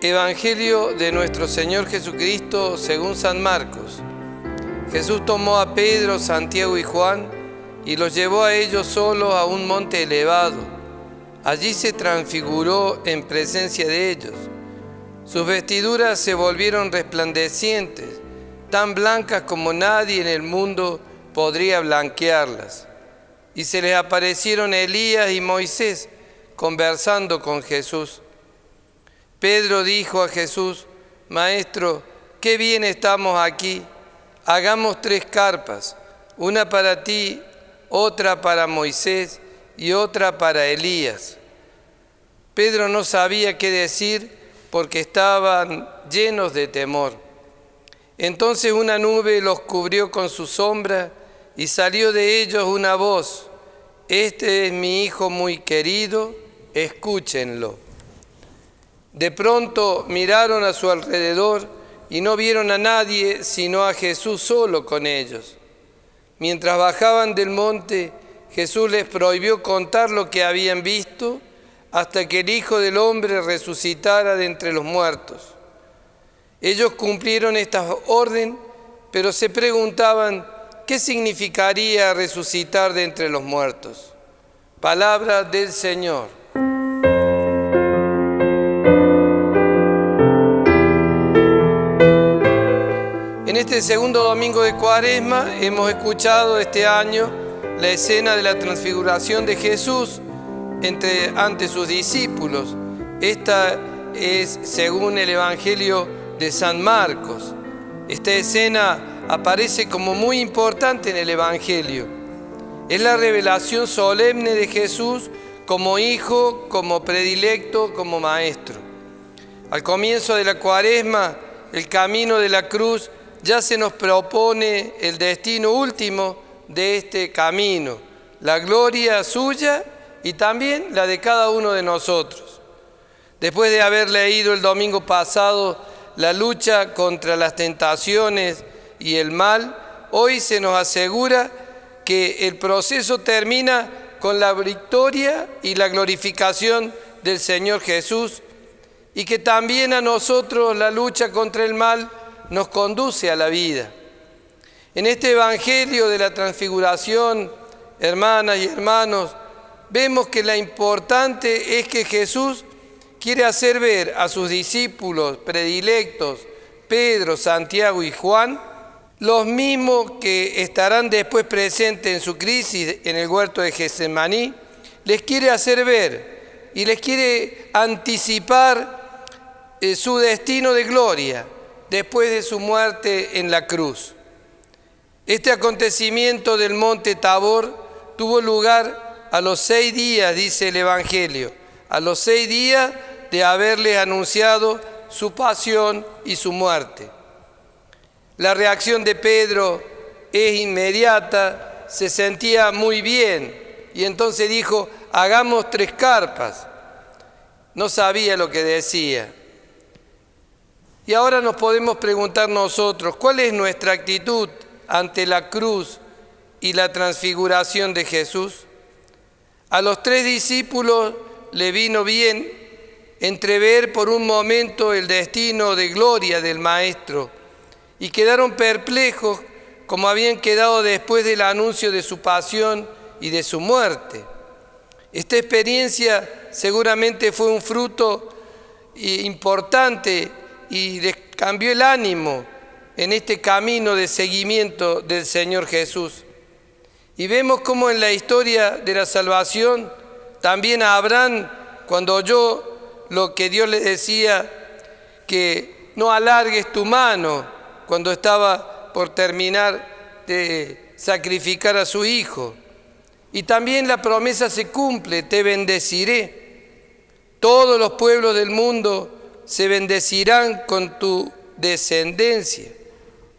Evangelio de nuestro Señor Jesucristo según San Marcos. Jesús tomó a Pedro, Santiago y Juan y los llevó a ellos solos a un monte elevado. Allí se transfiguró en presencia de ellos. Sus vestiduras se volvieron resplandecientes, tan blancas como nadie en el mundo podría blanquearlas. Y se les aparecieron Elías y Moisés conversando con Jesús. Pedro dijo a Jesús: Maestro, qué bien estamos aquí. Hagamos 3 carpas, una para ti, otra para Moisés y otra para Elías. Pedro no sabía qué decir porque estaban llenos de temor. Entonces una nube los cubrió con su sombra y salió de ellos una voz: Este es mi Hijo muy querido, escúchenlo. De pronto miraron a su alrededor y no vieron a nadie sino a Jesús solo con ellos. Mientras bajaban del monte, Jesús les prohibió contar lo que habían visto hasta que el Hijo del Hombre resucitara de entre los muertos. Ellos cumplieron esta orden, pero se preguntaban qué significaría resucitar de entre los muertos. Palabra del Señor. En este segundo domingo de Cuaresma hemos escuchado este año la escena de la transfiguración de Jesús ante sus discípulos. Esta es según el Evangelio de San Marcos. Esta escena aparece como muy importante en el Evangelio. Es la revelación solemne de Jesús como Hijo, como predilecto, como Maestro. Al comienzo de la Cuaresma, el camino de la cruz ya se nos propone el destino último de este camino, la gloria suya y también la de cada uno de nosotros. Después de haber leído el domingo pasado la lucha contra las tentaciones y el mal, hoy se nos asegura que el proceso termina con la victoria y la glorificación del Señor Jesús y que también a nosotros la lucha contra el mal nos conduce a la vida. En este Evangelio de la Transfiguración, hermanas y hermanos, vemos que lo importante es que Jesús quiere hacer ver a sus discípulos predilectos, Pedro, Santiago y Juan, los mismos que estarán después presentes en su crisis en el huerto de Getsemaní, les quiere hacer ver y les quiere anticipar su destino de gloria después de su muerte en la cruz. Este acontecimiento del monte Tabor tuvo lugar a los 6 días, dice el Evangelio, a los 6 días de haberles anunciado su pasión y su muerte. La reacción de Pedro es inmediata, se sentía muy bien y entonces dijo: hagamos 3 carpas. No sabía lo que decía. Y ahora nos podemos preguntar nosotros, ¿cuál es nuestra actitud ante la cruz y la transfiguración de Jesús? A los 3 discípulos le vino bien entrever por un momento el destino de gloria del Maestro y quedaron perplejos como habían quedado después del anuncio de su pasión y de su muerte. Esta experiencia seguramente fue un fruto importante y les cambió el ánimo en este camino de seguimiento del Señor Jesús. Y vemos cómo en la historia de la salvación, también a Abraham, cuando oyó lo que Dios le decía, que no alargues tu mano cuando estaba por terminar de sacrificar a su hijo. Y también la promesa se cumple: te bendeciré. Todos los pueblos del mundo se bendecirán con tu descendencia.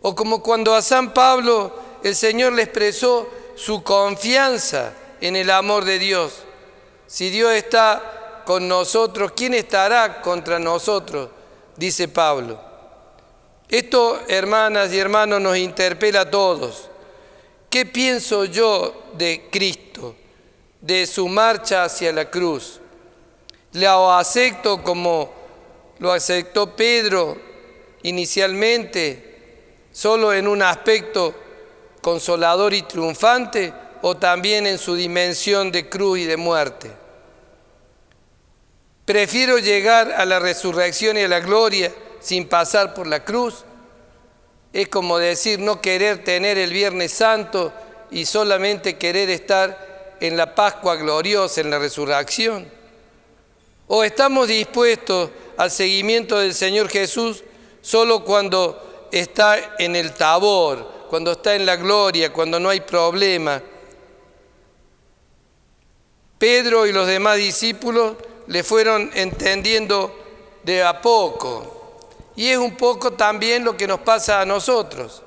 O como cuando a San Pablo el Señor le expresó su confianza en el amor de Dios. Si Dios está con nosotros, ¿quién estará contra nosotros?, dice Pablo. Esto, hermanas y hermanos, nos interpela a todos. ¿Qué pienso yo de Cristo, de su marcha hacia la cruz? ¿La acepto como lo aceptó Pedro inicialmente solo en un aspecto consolador y triunfante, o también en su dimensión de cruz y de muerte. Prefiero llegar a la resurrección y a la gloria sin pasar por la cruz. Es como decir no querer tener el Viernes Santo y solamente querer estar en la Pascua gloriosa, en la resurrección. O estamos dispuestos al seguimiento del Señor Jesús solo cuando está en el Tabor, cuando está en la gloria, cuando no hay problema. Pedro y los demás discípulos le fueron entendiendo de a poco. Y es un poco también lo que nos pasa a nosotros.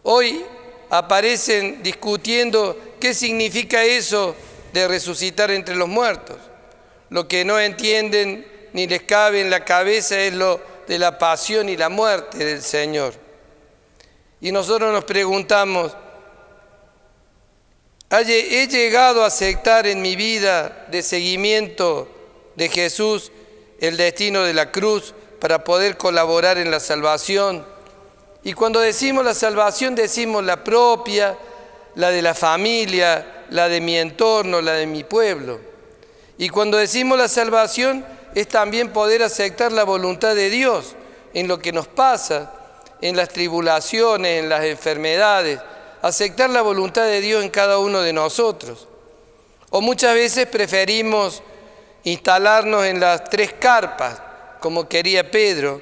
Hoy aparecen discutiendo qué significa eso de resucitar entre los muertos. Lo que no entienden ni les cabe en la cabeza es lo de la pasión y la muerte del Señor. Y nosotros nos preguntamos, ¿he llegado a aceptar en mi vida de seguimiento de Jesús el destino de la cruz para poder colaborar en la salvación? Y cuando decimos la salvación, decimos la propia, la de la familia, la de mi entorno, la de mi pueblo. Y cuando decimos la salvación, es también poder aceptar la voluntad de Dios en lo que nos pasa, en las tribulaciones, en las enfermedades, aceptar la voluntad de Dios en cada uno de nosotros. O muchas veces preferimos instalarnos en las 3 carpas, como quería Pedro,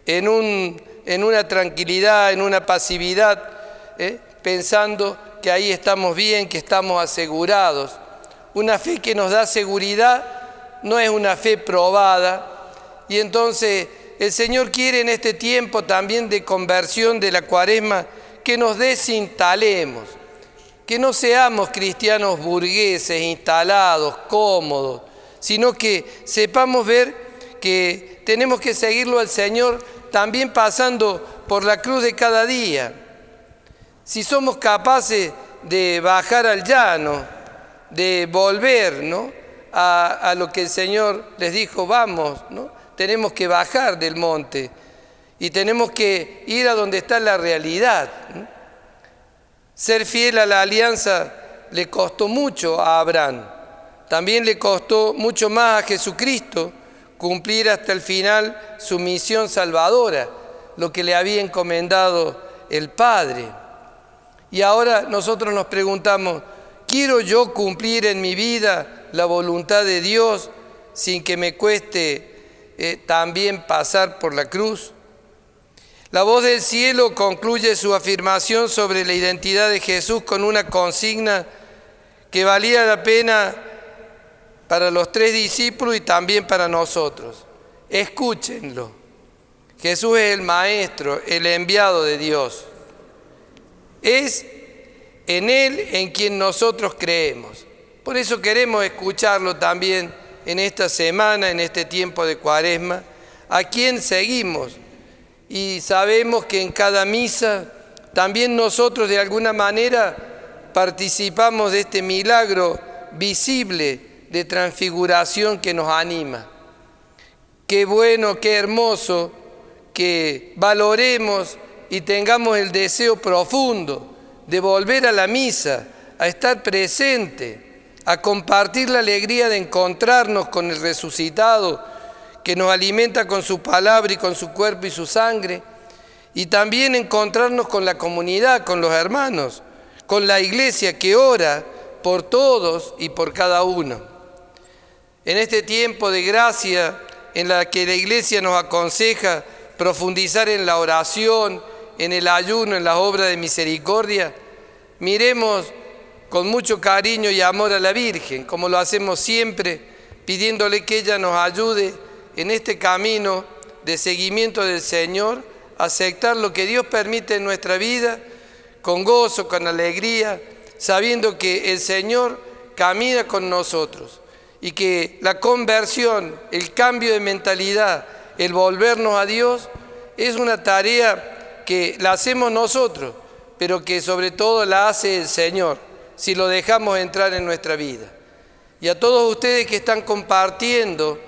en una tranquilidad, en una pasividad, pensando que ahí estamos bien, que estamos asegurados. Una fe que nos da seguridad no es una fe probada, y entonces el Señor quiere en este tiempo también de conversión de la Cuaresma que nos desinstalemos, que no seamos cristianos burgueses, instalados, cómodos, sino que sepamos ver que tenemos que seguirlo al Señor también pasando por la cruz de cada día. Si somos capaces de bajar al llano, de volver, ¿no?, a lo que el Señor les dijo, vamos, ¿no?, tenemos que bajar del monte y tenemos que ir a donde está la realidad. Ser fiel a la alianza le costó mucho a Abraham. También le costó mucho más a Jesucristo cumplir hasta el final su misión salvadora, lo que le había encomendado el Padre. Y ahora nosotros nos preguntamos, ¿quiero yo cumplir en mi vida la voluntad de Dios sin que me cueste también pasar por la cruz? La voz del cielo concluye su afirmación sobre la identidad de Jesús con una consigna que valía la pena para los 3 discípulos y también para nosotros. Escúchenlo. Jesús es el Maestro, el enviado de Dios. Es en Él en quien nosotros creemos. Por eso queremos escucharlo también en esta semana, en este tiempo de Cuaresma, a quien seguimos. Y sabemos que en cada misa también nosotros de alguna manera participamos de este milagro visible de transfiguración que nos anima. Qué bueno, qué hermoso que valoremos y tengamos el deseo profundo de volver a la misa, a estar presente, a compartir la alegría de encontrarnos con el resucitado que nos alimenta con su palabra y con su cuerpo y su sangre, y también encontrarnos con la comunidad, con los hermanos, con la iglesia que ora por todos y por cada uno. En este tiempo de gracia en la que la iglesia nos aconseja profundizar en la oración, en el ayuno, en las obras de misericordia, miremos con mucho cariño y amor a la Virgen, como lo hacemos siempre, pidiéndole que ella nos ayude en este camino de seguimiento del Señor, a aceptar lo que Dios permite en nuestra vida, con gozo, con alegría, sabiendo que el Señor camina con nosotros y que la conversión, el cambio de mentalidad, el volvernos a Dios, es una tarea que la hacemos nosotros, pero que sobre todo la hace el Señor, si lo dejamos entrar en nuestra vida. Y a todos ustedes que están compartiendo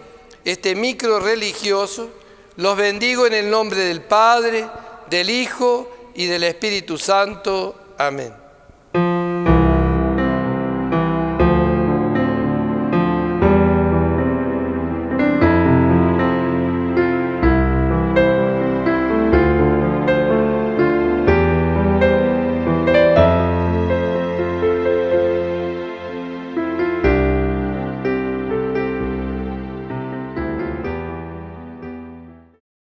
este micro religioso, los bendigo en el nombre del Padre, del Hijo y del Espíritu Santo. Amén.